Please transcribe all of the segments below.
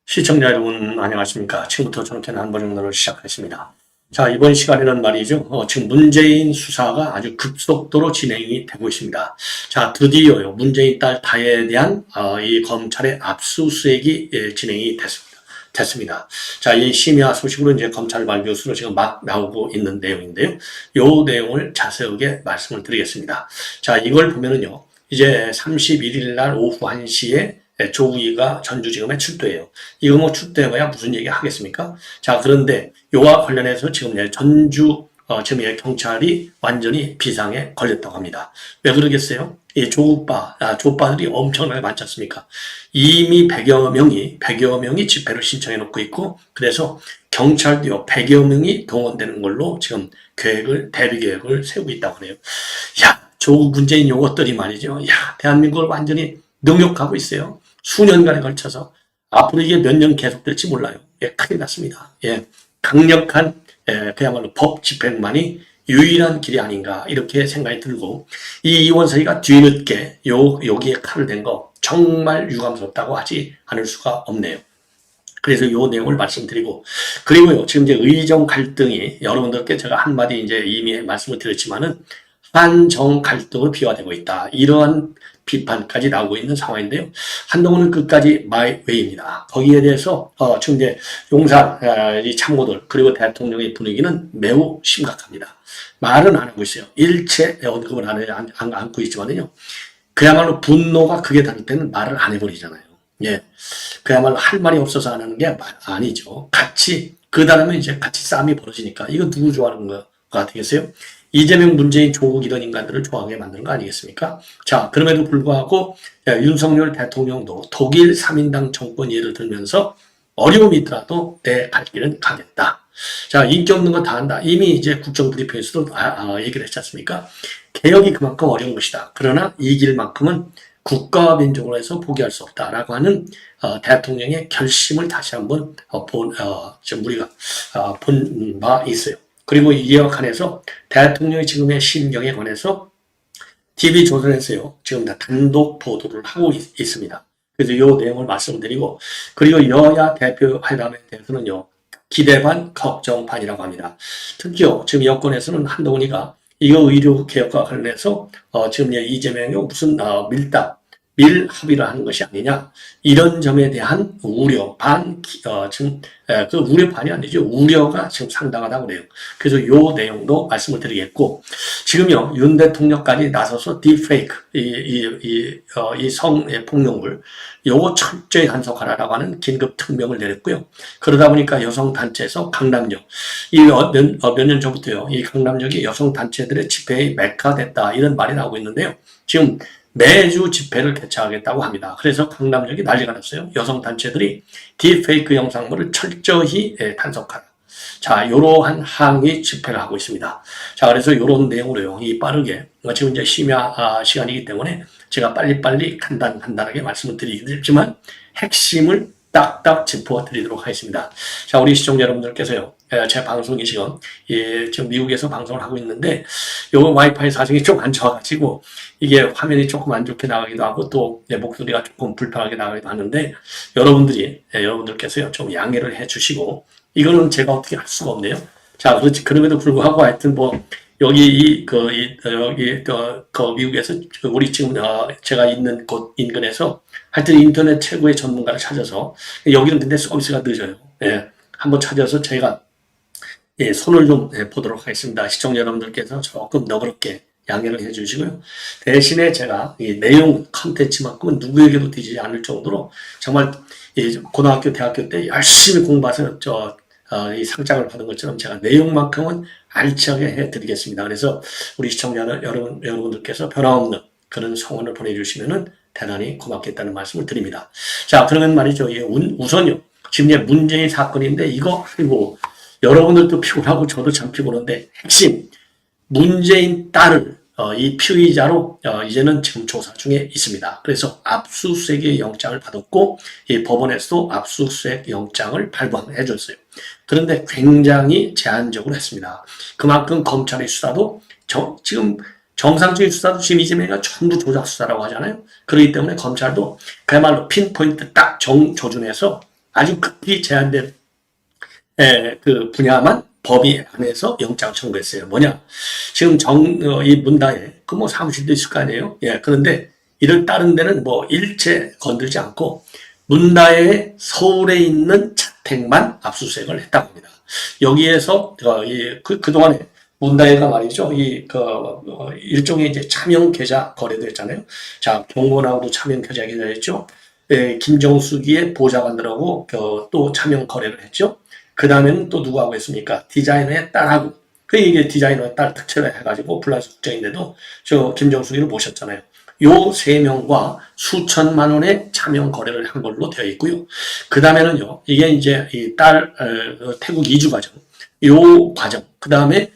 시청자 여러분 안녕하십니까. 지금부터 저렇게 한번정도를 시작하겠습니다. 자, 이번 시간에는 말이죠. 지금 문재인 수사가 아주 급속도로 진행이 되고 있습니다. 자, 드디어요. 문재인 딸 다혜에 대한 이 검찰의 압수수색이 진행이 됐습니다. 자, 이 심야 소식으로 이제 검찰 발표수로 지금 막 나오고 있는 내용인데요. 요 내용을 자세하게 말씀을 드리겠습니다. 자, 이걸 보면은요. 이제 31일 날 오후 1시에 조국이가 전주지검에 출두해요. 이거 뭐 출두해봐야 무슨 얘기 하겠습니까? 자, 그런데 요와 관련해서 지금 전주 지금 경찰이 완전히 비상에 걸렸다고 합니다. 왜 그러겠어요? 이 조빠들이 엄청나게 많지 않습니까? 이미 100여 명이 집회를 신청해 놓고 있고, 그래서 경찰도요, 100여 명이 동원되는 걸로 지금 대비 계획을 세우고 있다고 하네요. 야, 조국 문재인 요것들이 말이죠. 야, 대한민국을 완전히 능욕하고 있어요. 수년간에 걸쳐서. 앞으로 이게 몇 년 계속될지 몰라요. 예, 큰일 났습니다. 예, 강력한, 그야말로 법 집행만이 유일한 길이 아닌가, 이렇게 생각이 들고, 이 이원석이가 뒤늦게 여기에 칼을 댄 거 정말 유감스럽다고 하지 않을 수가 없네요. 그래서 이 내용을 말씀드리고, 그리고요, 지금 이제 의정 갈등이 여러분들께 제가 한마디 이제 이미 말씀을 드렸지만은, 한정 갈등으로 비화되고 있다. 이러한 비판까지 나오고 있는 상황인데요. 한동훈은 끝까지 마이웨이입니다. 거기에 대해서 지금 이제 용산 이 참모들 그리고 대통령의 분위기는 매우 심각합니다. 말은 안 하고 있어요. 일체 언급을 안고 있지만요. 그야말로 분노가 극에 달할 때는 말을 안 해버리잖아요. 예, 그야말로 할 말이 없어서 안 하는 게 아니죠. 그 다음에 이제 같이 싸움이 벌어지니까 이거 누구 좋아하는 거가 되겠어요? 이재명, 문재인, 조국 이런 인간들을 좋아하게 만드는 거 아니겠습니까? 자, 그럼에도 불구하고 윤석열 대통령도 독일 3인당 정권 예를 들면서 어려움이 있더라도 내 갈 길은 가겠다. 자, 인기 없는 건 다 한다. 이미 이제 국정브리핑에서도 얘기를 했지 않습니까? 개혁이 그만큼 어려운 것이다. 그러나 이 길만큼은 국가와 민족으로 해서 포기할 수 없다라고 하는 대통령의 결심을 다시 한번 지금 우리가 본 바 있어요. 그리고 이와 관해서 대통령이 지금의 심경에 관해서 TV조선에서요, 지금 다 단독 보도를 하고 있습니다. 그래서 이 내용을 말씀드리고, 그리고 여야 대표회담에 대해서는요, 기대 반, 걱정 반이라고 합니다. 특히요, 지금 여권에서는 한동훈이가 이거 의료 개혁과 관련해서 지금 이재명이 무슨 밀합의를 하는 것이 아니냐, 이런 점에 대한 우려 지금 그 우려 반이 아니죠. 우려가 지금 상당하다고 그래요. 그래서 요 내용도 말씀을 드리겠고, 지금요 윤 대통령까지 나서서 딥페이크 이 성폭력물 요거 철저히 단속하라라고 하는 긴급 특명을 내렸고요. 그러다 보니까 여성 단체에서 강남역 몇 년 전부터요 이 강남역이 여성 단체들의 집회의 메카됐다 이런 말이 나오고 있는데요. 지금 매주 집회를 개최하겠다고 합니다. 그래서 강남역이 난리가 났어요. 여성단체들이 딥페이크 영상물을 철저히 단속하라. 자, 이러한 항의 집회를 하고 있습니다. 자, 그래서 이런 내용으로요, 빠르게, 지금 이제 심야 시간이기 때문에 제가 빨리빨리 간단하게 말씀을 드리겠지만, 핵심을 딱딱 짚어드리도록 하겠습니다. 자, 우리 시청자 여러분들께서요, 제 방송이 지금 미국에서 방송을 하고 있는데, 요 와이파이 사정이 좀 안 좋아가지고, 이게 화면이 조금 안 좋게 나가기도 하고, 또 내 목소리가 조금 불편하게 나가기도 하는데, 여러분들께서요, 좀 양해를 해 주시고, 이거는 제가 어떻게 할 수가 없네요. 자, 그렇지. 그럼에도 불구하고 하여튼 미국에서 우리 지금 제가 있는 곳 인근에서 하여튼 인터넷 최고의 전문가를 찾아서 여기는 근데 서비스가 늦어요. 예. 한번 찾아서 제가 손을 좀 보도록 하겠습니다. 시청자 여러분들께서 조금 너그럽게 양해를 해주시고요. 대신에 제가 이 내용 컨텐츠만큼은 누구에게도 되지 않을 정도로 정말 고등학교, 대학교 때 열심히 공부해서 이 상장을 받은 것처럼 제가 내용만큼은 알차게 해드리겠습니다. 그래서 우리 시청자 여러분들께서 변함없는 그런 성원을 보내주시면은 대단히 고맙겠다는 말씀을 드립니다. 자, 그러면 말이죠. 우선요. 지금 이제 문재인 사건인데 이거 여러분들도 피곤하고 저도 참 피곤한데 핵심 문재인 딸을 이 피의자로 이제는 지금 조사 중에 있습니다. 그래서 압수수색의 영장을 받았고 이 법원에서도 압수수색 영장을 발부해 줬어요. 그런데 굉장히 제한적으로 했습니다. 그만큼 검찰의 수사도 지금 정상적인 수사도 지금 이재명이가 전부 조작 수사라고 하잖아요. 그렇기 때문에 검찰도 그야말로 핀포인트 딱 조준해서 아주 극히 제한된 그 분야만 법이 안에서 영장 청구했어요. 뭐냐? 지금 이 문다에 그 뭐 사무실도 있을 거 아니에요? 예. 그런데 이를 다른 데는 뭐 일체 건들지 않고 문다에 서울에 있는 자택만 압수수색을 했다고 합니다. 여기에서 그동안에 문다에가 말이죠. 일종의 이제 차명 계좌 거래도 했잖아요. 자, 경건하고도 차명 계좌 했죠. 김정숙이의 보좌관들하고 또 차명 거래를 했죠. 그 다음에는 또 누구하고 했습니까? 디자이너의 딸하고. 이게 디자이너의 딸 특채를 해가지고 플라스 국장인데도 저 김정숙이를 모셨잖아요. 요 세 명과 수천만 원의 차명 거래를 한 걸로 되어 있고요. 그 다음에는요, 이게 이제 이 딸 태국 이주 과정, 요 과정, 그 다음에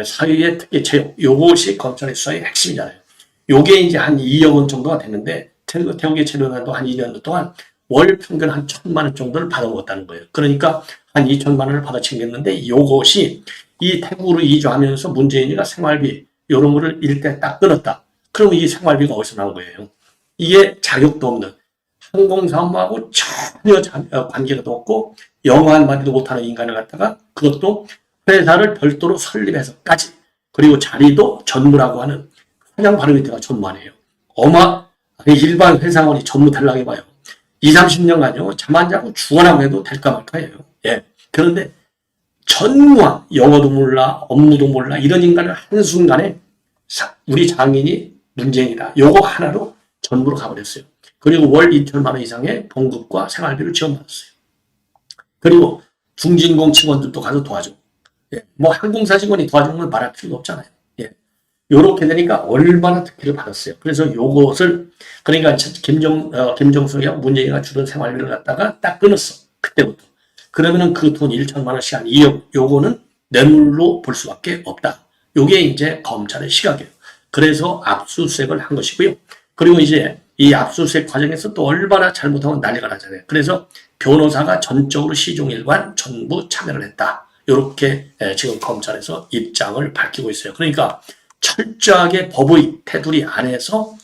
사유의 특혜 채용, 요것이 검찰의 수사의 핵심이잖아요. 요게 이제 한 2억 원 정도가 됐는데 태국의 체류관도 한 2년 동안 월 평균 한 1,000만 원 정도를 받아먹었다는 거예요. 그러니까 한 2천만 원을 받아 챙겼는데 요것이 이 태국으로 이주하면서 문재인이가 생활비 요런 거를 일대 딱 끊었다. 그럼 이 생활비가 어디서 나온 거예요? 이게 자격도 없는 항공사업하고 전혀 관계가 없고 영어 한마디도 못하는 인간을 갖다가 그것도 회사를 별도로 설립해서까지 그리고 자리도 전무라고 하는 그냥 바로 밑에가 전무하네요. 일반 회사원이 전무 달라고 해봐요. 20, 30년간요 잠 안 자고 죽어나고 해도 될까 말까예요. 예. 그런데 전무한 영어도 몰라 업무도 몰라 이런 인간을 한순간에 우리 장인이 문재인이다. 요거 하나로 전무로 가버렸어요. 그리고 월 2천만 원 이상의 봉급과 생활비를 지원받았어요. 그리고 중진공 직원들도 가서 도와줘. 예. 뭐 항공사 직원이 도와주는 건 말할 필요도 없잖아요. 예. 요렇게 되니까 얼마나 특혜를 받았어요. 그래서 요것을 그러니까 김정숙이하고 문재인이가 주던 생활비를 갖다가 딱 끊었어. 그때부터. 그러면은 그 돈 1천만 원씩 한 2억 요거는 뇌물로 볼 수밖에 없다. 요게 이제 검찰의 시각이에요. 그래서 압수수색을 한 것이고요. 그리고 이제 이 압수수색 과정에서 또 얼마나 잘못하면 난리가 나잖아요. 그래서 변호사가 전적으로 시종일관 전부 참여를 했다. 이렇게 지금 검찰에서 입장을 밝히고 있어요. 그러니까 철저하게 법의 테두리 안에서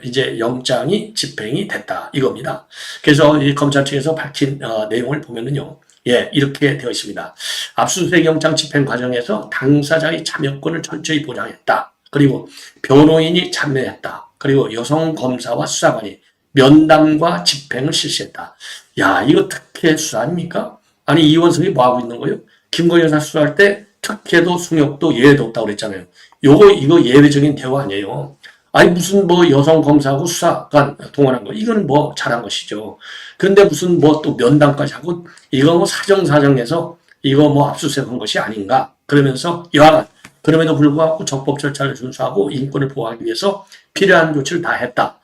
이제 영장이 집행이 됐다 이겁니다. 그래서 이 검찰 측에서 밝힌 내용을 보면은요. 예, 이렇게 되어 있습니다. 압수수색 영장 집행 과정에서 당사자의 참여권을 철저히 보장했다. 그리고 변호인이 참여했다. 그리고 여성 검사와 수사관이 면담과 집행을 실시했다. 야, 이거 특혜 수사 아닙니까? 아니, 이원석이 뭐 하고 있는 거예요? 김건희 여사 수사할 때 특혜도 승역도 예외도 없다고 그랬잖아요. 이거 예외적인 대우 아니에요. 아니, 무슨 뭐 여성 검사하고 수사관 동원한 거, 이거는 뭐 잘한 것이죠. 근데 무슨 뭐 또 면담까지 하고, 이거 뭐 사정사정해서 이거 뭐 압수수색한 것이 아닌가. 그러면서 여하간, 그럼에도 불구하고 적법 절차를 준수하고 인권을 보호하기 위해서 필요한 조치를 다 했다.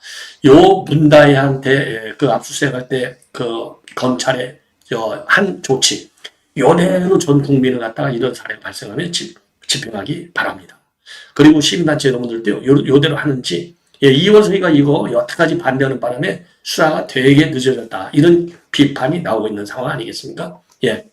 요 문다혜한테 그 압수수색할 때 그 검찰의 한 조치, 요대로 전 국민을 갖다가 이런 사례가 발생하면 집행하기 바랍니다. 그리고 시민단체 여러분들도 요대로 하는지, 이원석이가 이거 여태까지 반대하는 바람에 수사가 되게 늦어졌다. 이런 비판이 나오고 있는 상황 아니겠습니까? 예.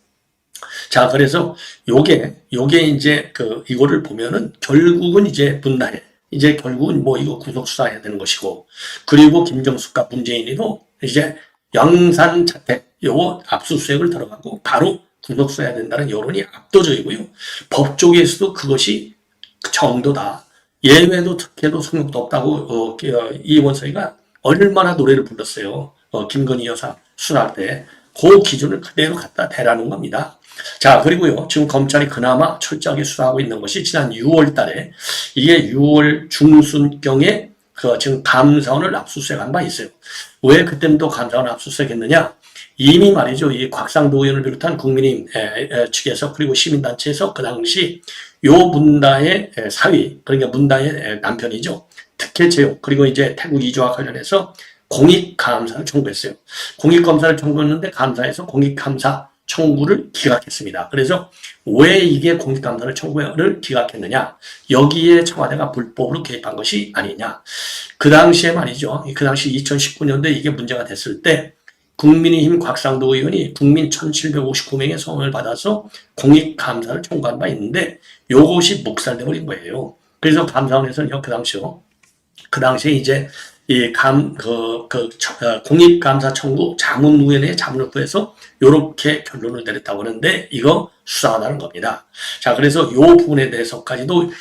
자, 그래서 요게 이제 이거를 보면은 결국은 이제 문다혜, 이제 결국은 뭐 이거 구속수사해야 되는 것이고, 그리고 김정숙과 문재인이도 이제 영산 자택, 요거 압수수색을 들어가고 바로 구속수사해야 된다는 여론이 압도적이고요. 법 쪽에서도 그것이 정도다. 예외도 특혜도 성역도 없다고 이원석이가 얼마나 노래를 불렀어요. 김건희 여사 수사할 때 그 기준을 그대로 갖다 대라는 겁니다. 자, 그리고요, 지금 검찰이 그나마 철저하게 수사하고 있는 것이 지난 6월 달에 이게 6월 중순경에 지금 감사원을 압수수색한 바 있어요. 왜 그때부터 감사원 압수수색했느냐? 이미 말이죠, 이 곽상도 의원을 비롯한 국민의힘 측에서 그리고 시민단체에서 그 당시 요 문다의 사위, 그러니까 문다의 남편이죠. 특혜 채용, 그리고 이제 태국 이주와 관련해서 공익감사를 청구했어요. 공익검사를 청구했는데 감사에서 공익감사 청구를 기각했습니다. 그래서 왜 이게 공익감사를 청구를 기각했느냐? 여기에 청와대가 불법으로 개입한 것이 아니냐? 그 당시에 말이죠. 그 당시 2019년도에 이게 문제가 됐을 때 국민의힘 곽상도 의원이 국민 1759명의 성원을 받아서 공익감사를 청구한 바 있는데 요것이 묵살돼 버린 거예요. 그래서 감사원에서는 그 당시에 이제 공익감사 청구 자문위원회 자문을 구해서 요렇게 결론을 내렸다고 하는데 이거 수사하다는 겁니다. 자, 그래서 요 부분에 대해서까지도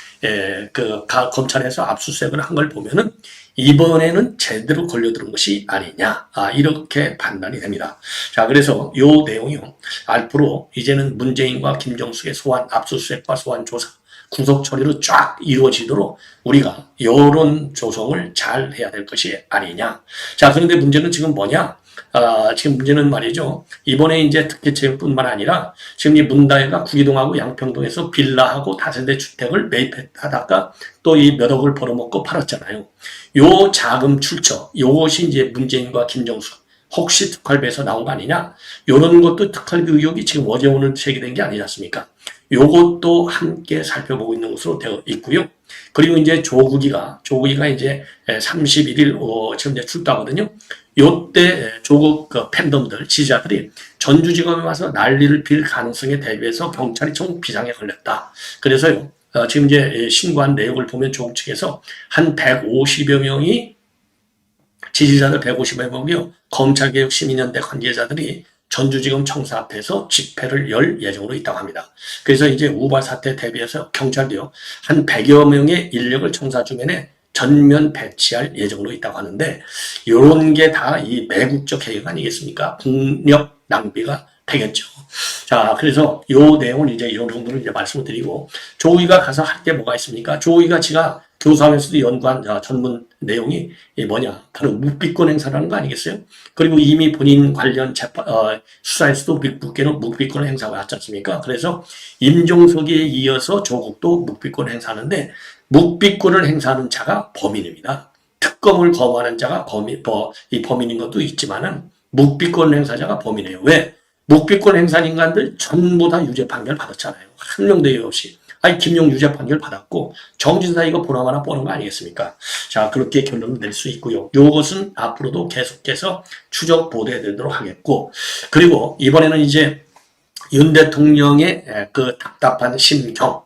검찰에서 압수수색을 한 걸 보면은 이번에는 제대로 걸려들은 것이 아니냐, 이렇게 판단이 됩니다. 자, 그래서 요 내용이요. 앞으로 이제는 문재인과 김정숙의 소환, 압수수색과 소환 조사, 구속 처리로 쫙 이루어지도록 우리가 여론 조성을 잘 해야 될 것이 아니냐. 자, 그런데 문제는 지금 뭐냐? 지금 문제는 말이죠. 이번에 이제 특혜채용뿐만 아니라 지금 이 문다혜가 구기동하고 양평동에서 빌라하고 다세대 주택을 매입하다가 또 이 몇 억을 벌어먹고 팔았잖아요. 요 자금 출처, 요것이 이제 문재인과 김정숙 혹시 특활비에서 나온 거 아니냐? 요런 것도 특활비 의혹이 지금 어제 오늘 제기된 게 아니지 않습니까? 요것도 함께 살펴보고 있는 것으로 되어 있고요. 그리고 이제 조국이가 이제 31일 지금 이제 출두하거든요. 요때 조국 팬덤들, 지지자들이 전주지검에 와서 난리를 빌 가능성에 대비해서 경찰이 총 비상에 걸렸다. 그래서요, 지금 이제 신고한 내용을 보면 조국 측에서 한 150여 명이 지지자들 150여 명이요, 검찰개혁 시민연대 관계자들이 전주지검 청사 앞에서 집회를 열 예정으로 있다고 합니다. 그래서 이제 우발 사태 대비해서 경찰도요, 한 100여 명의 인력을 청사 주변에 전면 배치할 예정으로 있다고 하는데, 요런 게 다 이 매국적 해역 아니겠습니까? 국력 낭비가 되겠죠. 자, 그래서 요 내용은 이제 이런 정도로 이제 말씀을 드리고, 조의가 가서 할 게 뭐가 있습니까? 조의가 지가 교사하면서도 연구한 전문 내용이 뭐냐? 바로 묵비권 행사라는 거 아니겠어요? 그리고 이미 본인 관련 수사에서도 묵비권 행사가 왔지 않습니까? 그래서 임종석에 이어서 조국도 묵비권 행사하는데, 묵비권을 행사하는 자가 범인입니다. 특검을 거부하는 자가 범인인 것도 있지만은 묵비권 행사자가 범인이에요. 왜? 묵비권 행사한 인간들 전부 다 유죄 판결 받았잖아요. 한 명도 예외 없이. 김용 유죄 판결 받았고, 정진사 이거 보나마나 뻔한 거 아니겠습니까? 자, 그렇게 결론을 낼 수 있고요. 요것은 앞으로도 계속해서 추적 보도해 드리도록 하겠고, 그리고 이번에는 이제 윤 대통령의 그 답답한 심경,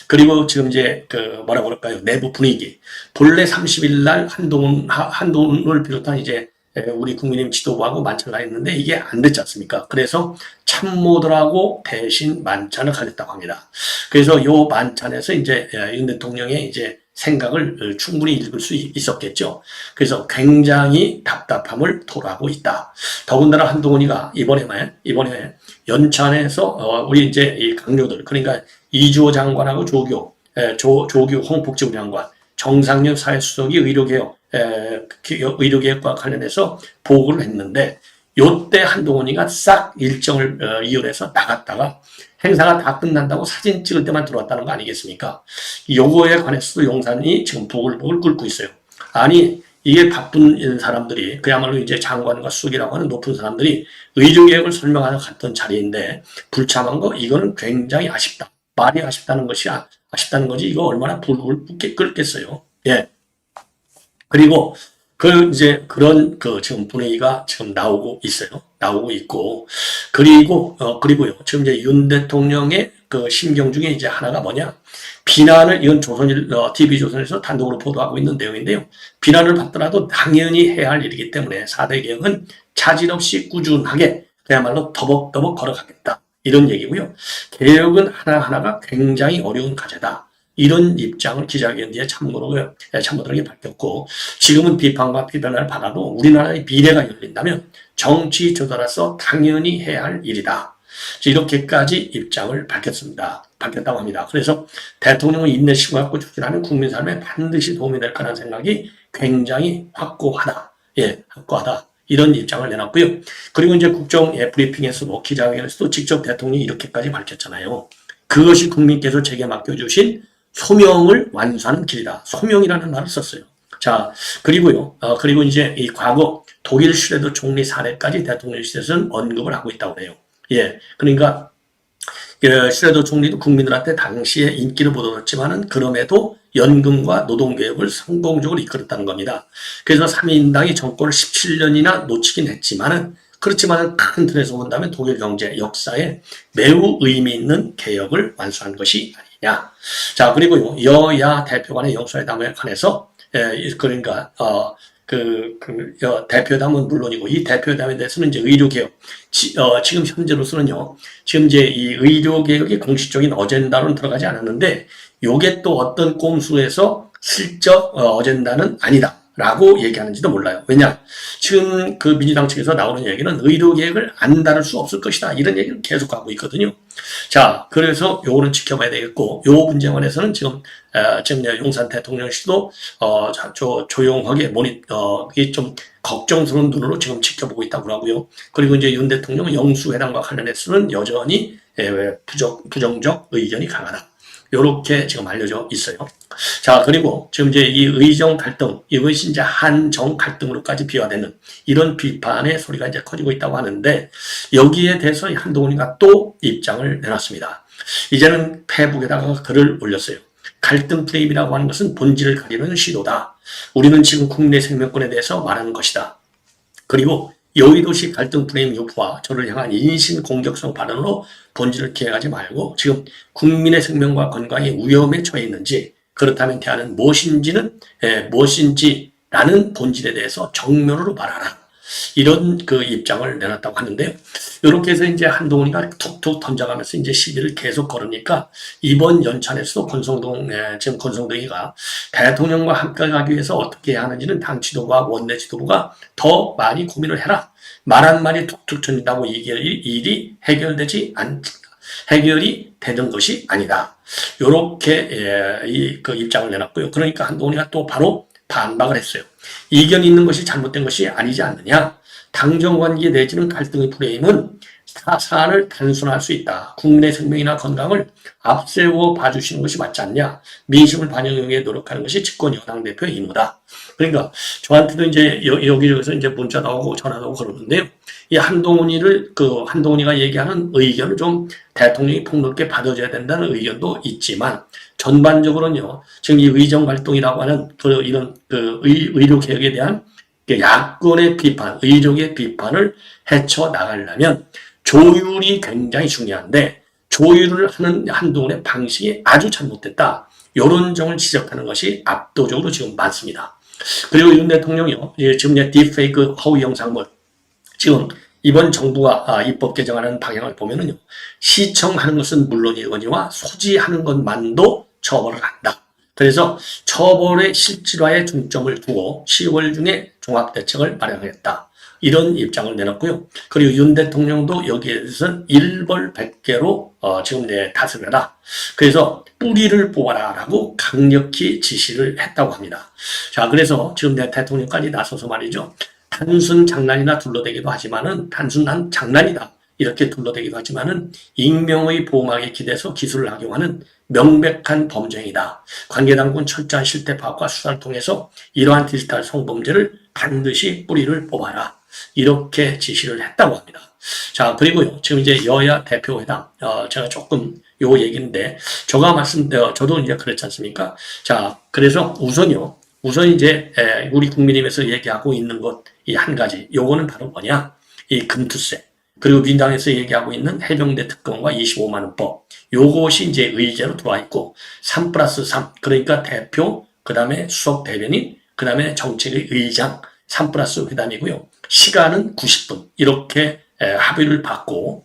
그리고 지금 이제 뭐라 그럴까요? 내부 분위기. 본래 30일 날 한동훈을 비롯한 이제 우리 국민의힘 지도부하고 만찬을 했는데 이게 안 됐지 않습니까? 그래서 참모들하고 대신 만찬을 가졌다고 합니다. 그래서 요 만찬에서 이제 윤 대통령의 이제 생각을 충분히 읽을 수 있었겠죠. 그래서 굉장히 답답함을 토로하고 있다. 더군다나 한동훈이가 이번에 연찬에서 우리 이제 이 강요들, 그러니까 이주호 장관하고 조규 홍보복지부 장관, 정상윤 사회수석이 의료개혁과 관련해서 보고를 했는데, 요때 한동훈이가 싹 일정을 이용해서 나갔다가 행사가 다 끝난다고 사진 찍을 때만 들어왔다는 거 아니겠습니까? 요거에 관해서도 용산이 지금 보글보글 끓고 있어요. 아니, 이게 바쁜 사람들이, 그야말로 이제 장관과 수석이라고 하는 높은 사람들이 의료개혁을 설명하러 갔던 자리인데 불참한 거, 이거는 굉장히 아쉽다. 말이 아쉽다는 거지, 이거 얼마나 불을 끓겠어요. 예. 그리고 그런 지금 분위기가 지금 나오고 있어요. 나오고 있고, 그리고요. 지금 이제 윤 대통령의 그 심경 중에 이제 하나가 뭐냐? 비난을, 이건 TV조선에서 단독으로 보도하고 있는 내용인데요. 비난을 받더라도 당연히 해야 할 일이기 때문에 4대 개혁은 차질 없이 꾸준하게 그야말로 더벅더벅 걸어가겠다. 이런 얘기고요. 개혁은 하나하나가 굉장히 어려운 과제다. 이런 입장을 기자회견 뒤에 참모들에게 밝혔고, 지금은 비판과 비난을 받아도 우리나라의 미래가 열린다면 정치 조달로서 당연히 해야 할 일이다. 이렇게까지 입장을 밝혔다고 합니다. 그래서 대통령은 인내심을 갖고 추진하는 국민 삶에 반드시 도움이 될 거라는 생각이 굉장히 확고하다. 확고하다. 이런 입장을 내놨고요. 그리고 이제 국정 브리핑에서도 기자회견에서도 직접 대통령이 이렇게까지 밝혔잖아요. 그것이 국민께서 제게 맡겨주신 소명을 완수하는 길이다. 소명이라는 말을 썼어요. 자, 그리고요. 그리고 이제 이 과거 독일 슈레더 총리 사례까지 대통령실에서는 언급을 하고 있다고 해요. 예, 그러니까 슈레더 총리도 국민들한테 당시에 인기를 못 얻었지만은 그럼에도 연금과 노동개혁을 성공적으로 이끌었다는 겁니다. 그래서 3인당이 정권을 17년이나 놓치긴 했지만은 그렇지만은 큰 틀에서 본다면 독일 경제 역사에 매우 의미 있는 개혁을 완수한 것이 아니냐. 자, 그리고요, 여야 대표 간의 영수회담에 관해서 그러니까 대표회담은 물론이고 이 대표회담에 대해서는 이제 의료개혁 지금 현재로서는요, 지금 이제 이 의료개혁이 공식적인 어젠다로는 들어가지 않았는데 요게 또 어떤 꼼수에서 슬쩍 어젠다는 아니다 라고 얘기하는지도 몰라요. 왜냐, 지금 그 민주당 측에서 나오는 얘기는 의료개혁을 안 다룰 수 없을 것이다 이런 얘기를 계속하고 있거든요. 자, 그래서 요거는 지켜봐야 되겠고, 요 문제에 관해서는 지금 용산 대통령실도 조용하게 이게 좀 걱정스러운 눈으로 지금 지켜보고 있다고 하고요. 그리고 이제 윤 대통령은 영수회담과 관련해서는 여전히 부정적 의견이 강하다. 요렇게 지금 알려져 있어요. 자, 그리고 지금 이제 이 의정 갈등, 이것이 이제 한정 갈등으로까지 비화되는 이런 비판의 소리가 이제 커지고 있다고 하는데, 여기에 대해서 한동훈이가 또 입장을 내놨습니다. 이제는 페북에다가 글을 올렸어요. 갈등 프레임이라고 하는 것은 본질을 가리는 시도다. 우리는 지금 국내 생명권에 대해서 말하는 것이다. 그리고 여의도시 갈등 프레임 유포와 저를 향한 인신 공격성 발언으로 본질을 기획하지 말고 지금 국민의 생명과 건강이 위험에 처해 있는지, 그렇다면 대안은 무엇인지라는 본질에 대해서 정면으로 말하라. 이런 그 입장을 내놨다고 하는데요. 이렇게 해서 이제 한동훈이가 툭툭 던져가면서 이제 시비를 계속 걸으니까 이번 연찬에서도 지금 권성동이가 대통령과 함께 가기 위해서 어떻게 해야 하는지는 당 지도부와 원내 지도부가 더 많이 고민을 해라. 말 한마디 툭툭 쳤다고 일이 해결이 되는 것이 아니다. 요렇게 그 입장을 내놨고요. 그러니까 한동훈이가 또 바로 반박을 했어요. 이견이 있는 것이 잘못된 것이 아니지 않느냐. 당정관계 내지는 갈등의 프레임은 사안을 단순화할 수 있다. 국민의 생명이나 건강을 앞세워 봐주시는 것이 맞지 않냐. 민심을 반영하기 위해 노력하는 것이 집권 여당 대표의 임무다. 그러니까 저한테도 이제 여기저기서 이제 문자도 오고 전화도 오고 그러는데요. 이 한동훈이가 얘기하는 의견을 좀 대통령이 폭넓게 받아줘야 된다는 의견도 있지만, 전반적으로는요, 지금 이 의정 갈등이라고 하는 이런 의료 개혁에 대한 야권의 비판, 의료의 비판을 헤쳐나가려면 조율이 굉장히 중요한데, 조율을 하는 한동훈의 방식이 아주 잘못됐다. 이런 점을 지적하는 것이 압도적으로 지금 많습니다. 그리고 윤 대통령이요, 지금 딥페이크 허위 영상물, 지금 이번 정부가 입법 개정하는 방향을 보면은요, 시청하는 것은 물론이거니와 소지하는 것만도 처벌을 한다. 그래서 처벌의 실질화에 중점을 두고 10월 중에 종합대책을 마련하겠다. 이런 입장을 내놨고요. 그리고 윤 대통령도 여기에 대해서는 일벌백계로 지금 다스려라. 그래서 뿌리를 뽑아라라고 강력히 지시를 했다고 합니다. 자, 그래서 지금 대통령까지 나서서 말이죠. 단순 장난이나 둘러대기도 하지만은 단순한 장난이다. 이렇게 둘러대기도 하지만은 익명의 보호막에 기대서 기술을 악용하는 명백한 범죄이다. 관계당국은 철저한 실태 파악과 수사를 통해서 이러한 디지털 성범죄를 반드시 뿌리를 뽑아라. 이렇게 지시를 했다고 합니다. 자, 그리고요, 지금 이제 여야 대표회담, 제가 조금 요 얘기인데, 저도 이제 그랬지 않습니까? 자, 그래서 우선 이제, 우리 국민의힘에서 얘기하고 있는 것, 이 한 가지, 요거는 바로 뭐냐? 이 금투세. 그리고 민당에서 얘기하고 있는 해병대 특검과 25만원법. 요것이 이제 의제로 들어와 있고, 3+3. 그러니까 대표, 그 다음에 수석 대변인, 그 다음에 정책의 의장, 3+ 회담이고요. 시간은 90분. 이렇게 합의를 받고요.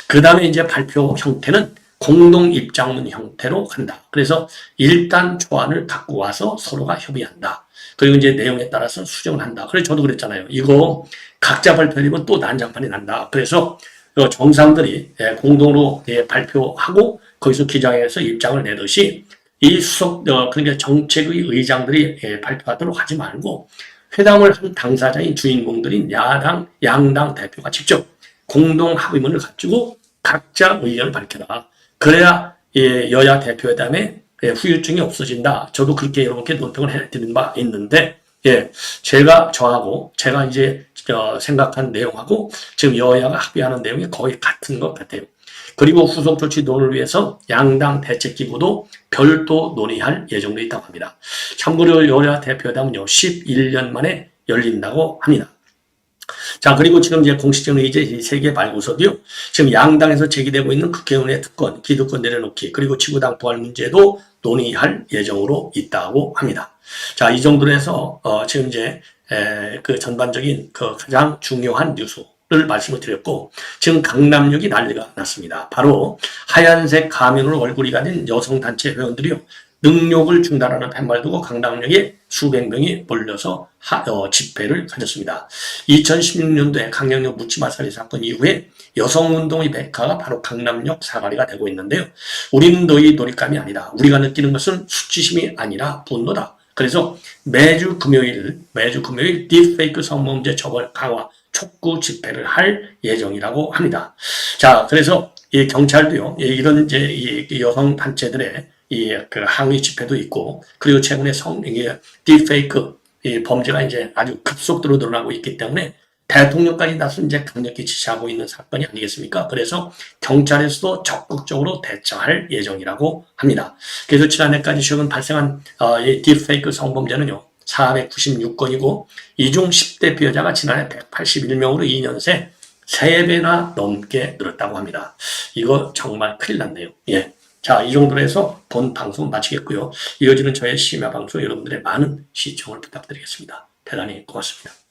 그 다음에 이제 발표 형태는 공동 입장문 형태로 간다. 그래서 일단 초안을 갖고 와서 서로가 협의한다. 그리고 이제 내용에 따라서 수정을 한다. 그래서 저도 그랬잖아요. 이거 각자 발표하면 또 난장판이 난다. 그래서 정상들이 공동으로 발표하고 거기서 기자회견에서 입장을 내듯이 이 그러니까 정책의 의장들이 발표하도록 하지 말고 회담을 한 당사자인 주인공들인 양당 대표가 직접 공동 합의문을 가지고 각자 의견을 밝혀라. 그래야 여야 대표회담에 후유증이 없어진다. 저도 그렇게 이렇게 논평을 해드린 바 있는데, 예, 저하고 제가 이제 생각한 내용하고 지금 여야가 합의하는 내용이 거의 같은 것 같아요. 그리고 후속 조치 논의를 위해서 양당 대책기구도 별도 논의할 예정돼 있다고 합니다. 참고로 여야 대표회담은요, 11년 만에 열린다고 합니다. 자, 그리고 지금 이제 공식적인 이제 이 세계 발구석이요. 지금 양당에서 제기되고 있는 국회의원의 특권, 기득권 내려놓기, 그리고 지구당 부활 문제도 논의할 예정으로 있다고 합니다. 자, 이 정도로 해서, 지금 이제, 그 전반적인 그 가장 중요한 뉴스를 말씀을 드렸고, 지금 강남역이 난리가 났습니다. 바로 하얀색 가면으로 얼굴이 가진 여성단체 회원들이요. 능욕을 중단하는 팻말 두고 강남역에 수백 명이 몰려서 집회를 가졌습니다. 2016년도에 강남역 묻지마 살해 사건 이후에 여성운동의 백화가 바로 강남역 사거리가 되고 있는데요. 우리는 너희 놀잇감이 아니다. 우리가 느끼는 것은 수치심이 아니라 분노다. 그래서 매주 금요일 딥페이크 성범죄 처벌 강화 촉구 집회를 할 예정이라고 합니다. 자, 그래서 이 경찰도요, 이런 이제 이 여성 단체들의 그 항의 집회도 있고, 그리고 최근에 이게 딥페이크 이 범죄가 이제 아주 급속도로 늘어나고 있기 때문에 대통령까지 나서 이제 강력히 지시하고 있는 사건이 아니겠습니까? 그래서 경찰에서도 적극적으로 대처할 예정이라고 합니다. 그래서 지난해까지 최근 발생한 이 딥페이크 성범죄는요, 496건이고, 이 중 10대 피해자가 지난해 181명으로 2년 새 3배나 넘게 늘었다고 합니다. 이거 정말 큰일 났네요. 예. 자, 이 정도로 해서 본 방송 마치겠고요. 이어지는 저의 심야 방송 여러분들의 많은 시청을 부탁드리겠습니다. 대단히 고맙습니다.